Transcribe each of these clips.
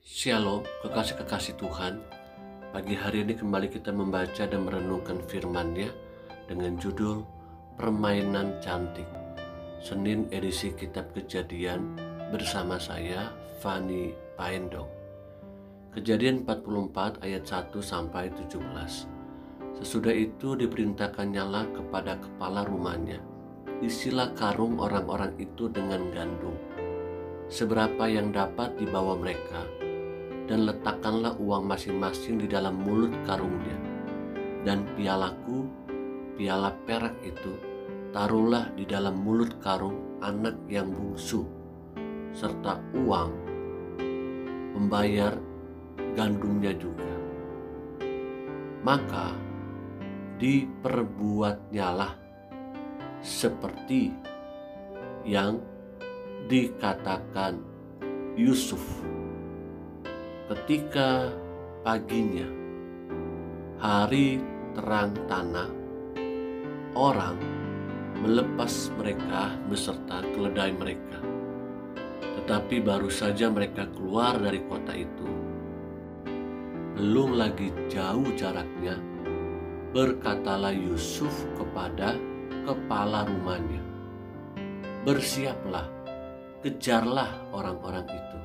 Shalom, kekasih-kekasih Tuhan. Pagi hari ini kembali kita membaca dan merenungkan firman-Nya dengan judul Permainan Cantik. Senin edisi Kitab Kejadian bersama saya, Fani Paendong. Kejadian 44 ayat 1 sampai 17. Sesudah itu diperintahkannyalah kepada kepala rumahnya, isilah karung orang-orang itu dengan gandum, seberapa yang dapat dibawa mereka, dan letakkanlah uang masing-masing di dalam mulut karungnya. Dan pialaku, piala perak itu, taruhlah di dalam mulut karung anak yang bungsu, serta uang membayar gandumnya juga. Maka diperbuatnyalah seperti yang dikatakan Yusuf. Ketika paginya, hari terang tanah, orang melepas mereka beserta keledai mereka. Tetapi baru saja mereka keluar dari kota itu, belum lagi jauh jaraknya, berkatalah Yusuf kepada kepala rumahnya, "Bersiaplah, kejarlah orang-orang itu.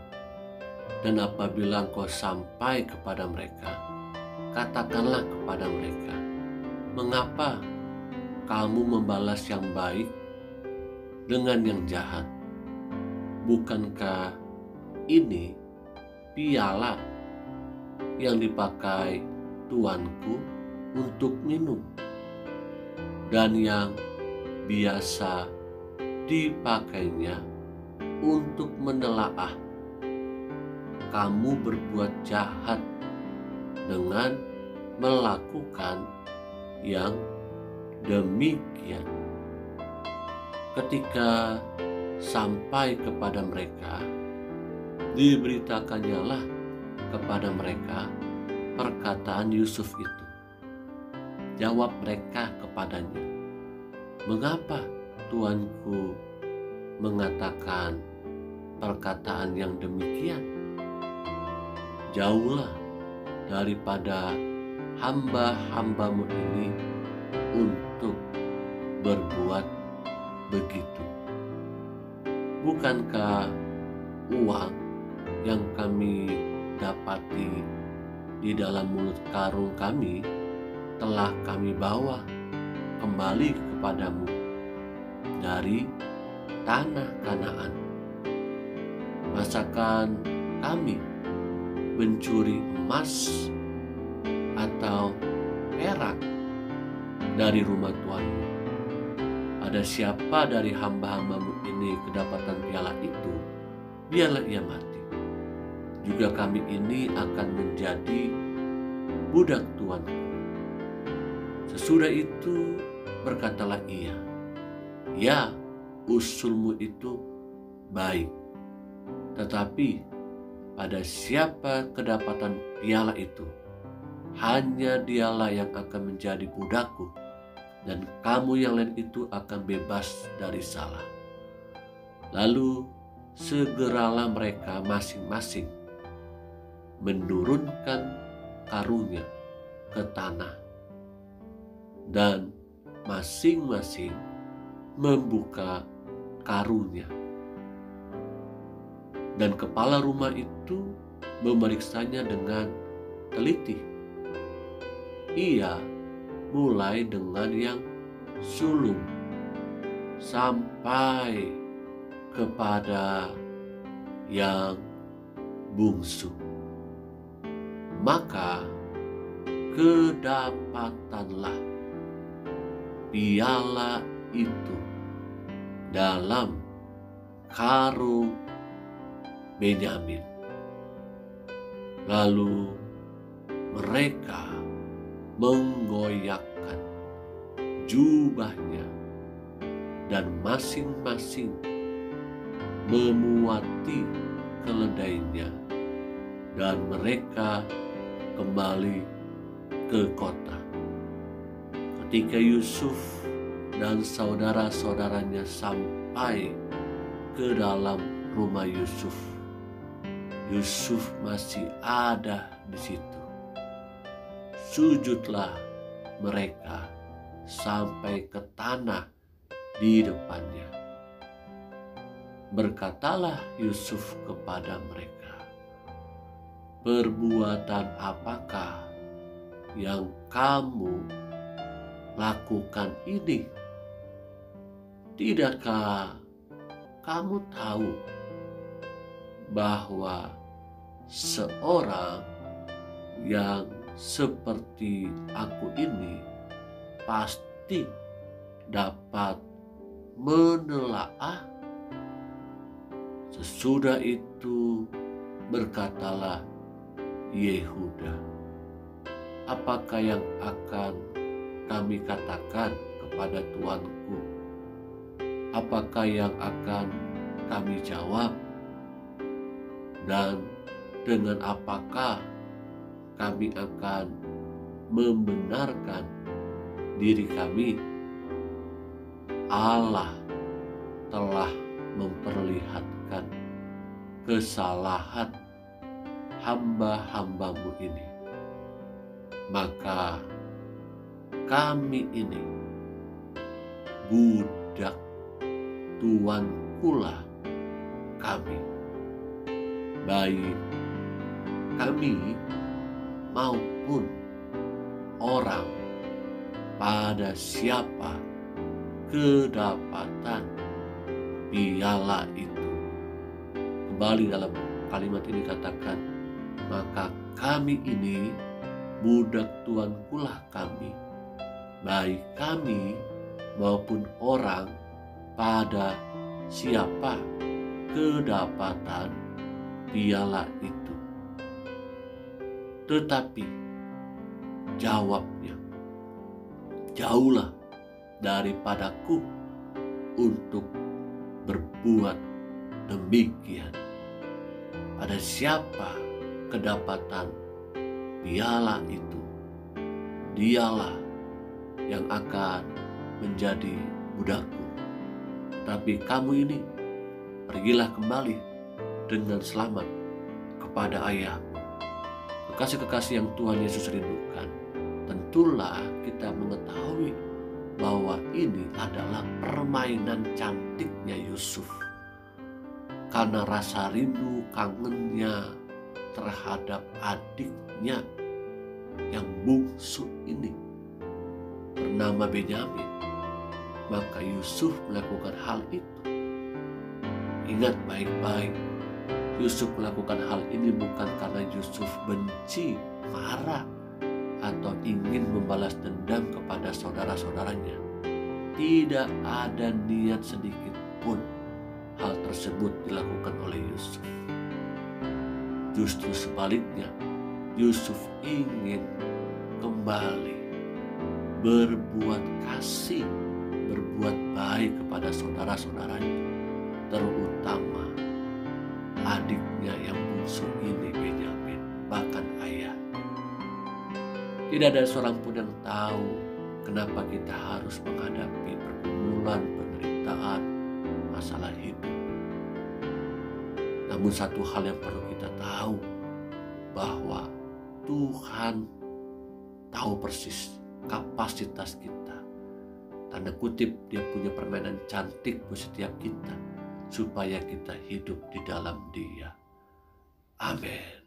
Dan apabila engkau sampai kepada mereka, katakanlah kepada mereka, mengapa kamu membalas yang baik dengan yang jahat? Bukankah ini piala yang dipakai tuanku untuk minum, dan yang biasa dipakainya untuk menelaah? Kamu berbuat jahat dengan melakukan yang demikian." Ketika sampai kepada mereka, diberitakannya kepada mereka perkataan Yusuf itu. Jawab mereka kepadanya, "Mengapa tuanku mengatakan perkataan yang demikian? Jauhlah daripada hamba-hambamu ini untuk berbuat begitu. Bukankah uang yang kami dapati di dalam mulut karung kami telah kami bawa kembali kepadamu dari tanah Kanaan? Masakan kami mencuri emas atau perak dari rumah tuanmu? Ada siapa dari hamba-hambamu ini kedapatan piala itu, biarlah ia mati. Juga kami ini akan menjadi budak tuanku." Sesudah itu berkatalah ia, "Ya, usulmu itu baik, tetapi pada siapa kedapatan piala itu, hanya dialah yang akan menjadi budakku, dan kamu yang lain itu akan bebas dari salah." Lalu segeralah mereka masing-masing menurunkan karungnya ke tanah, dan masing-masing membuka karungnya. Dan kepala rumah itu memeriksanya dengan teliti. Ia mulai dengan yang sulung sampai kepada yang bungsu. Maka kedapatanlah piala itu dalam karung Benyamin. Lalu mereka menggoyakkan jubahnya, dan masing-masing memuati keledainya, dan mereka kembali ke kota. Ketika Yusuf dan saudara-saudaranya sampai ke dalam rumah Yusuf, Yusuf masih ada di situ. Sujudlah mereka sampai ke tanah di depannya. Berkatalah Yusuf kepada mereka, "Perbuatan apakah yang kamu lakukan ini? Tidakkah kamu tahu bahwa seorang yang seperti aku ini pasti dapat menelaah?" Sesudah itu berkatalah Yehuda, "Apakah yang akan kami katakan kepada tuanku? Apakah yang akan kami jawab? Dan dengan apakah kami akan membenarkan diri kami? Allah telah memperlihatkan kesalahan hamba-hambamu ini. Maka kami ini budak tuankulah kami, baik kami maupun orang pada siapa kedapatan piala itu." Kembali dalam kalimat ini katakan, "Maka kami ini budak tuankulah kami, baik kami maupun orang pada siapa kedapatan piala itu." Tetapi jawabnya, "Jauhlah daripadaku untuk berbuat demikian. Pada siapa kedapatan piala itu, dialah yang akan menjadi budakku. Tapi kamu ini pergilah kembali dengan selamat kepada ayahmu." Kekasih-kekasih yang Tuhan Yesus rindukan, tentulah kita mengetahui bahwa ini adalah permainan cantiknya Yusuf. Karena rasa rindu kangennya terhadap adiknya yang bungsu ini bernama Benyamin, maka Yusuf melakukan hal itu. Ingat baik-baik, Yusuf melakukan hal ini bukan karena Yusuf benci, marah, atau ingin membalas dendam kepada saudara-saudaranya. Tidak ada niat sedikit pun hal tersebut dilakukan oleh Yusuf. Justru sebaliknya, Yusuf ingin kembali berbuat kasih, berbuat baik kepada saudara-saudaranya, terutama adiknya yang bungsu ini, Benyamin, bahkan ayahnya. Tidak ada seorang pun yang tahu kenapa kita harus menghadapi pergumulan, penderitaan, masalah hidup. Namun satu hal yang perlu kita tahu, bahwa Tuhan tahu persis kapasitas kita. Tanda kutip, Dia punya permainan cantik buat setiap kita, supaya kita hidup di dalam Dia. Amin.